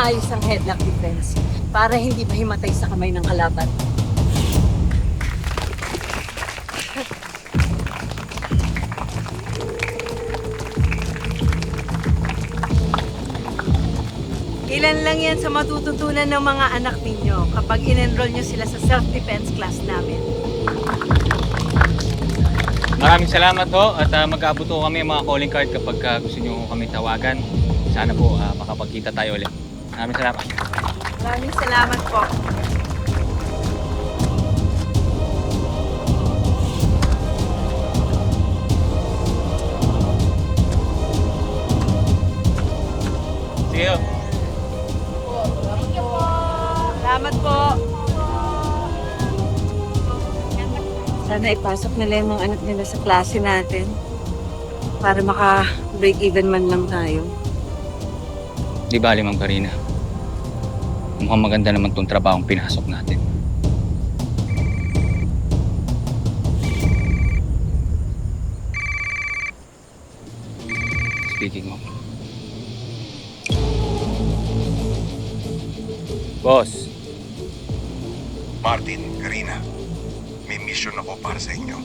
maayos ang headlock defense para hindi mahimatay sa kamay ng kalaban. Ilan lang yan sa matututunan ng mga anak ninyo kapag in-enroll nyo sila sa self-defense class namin. Maraming salamat ho at mag-aabot ho kami ng mga calling card kapag gusto nyo kami tawagan. Sana po makapagkita tayo ulit. Maraming salamat. Maraming salamat po. See you. Salamat po. Sana ipasok nila yung mga anak nila sa klase natin para maka-break even man lang tayo. Di bali, Ma'am Karina. Mukhang maganda naman tong trabahong pinasok natin. Speaking of. Boss, Martin, Karina, may mission ako para sa inyo.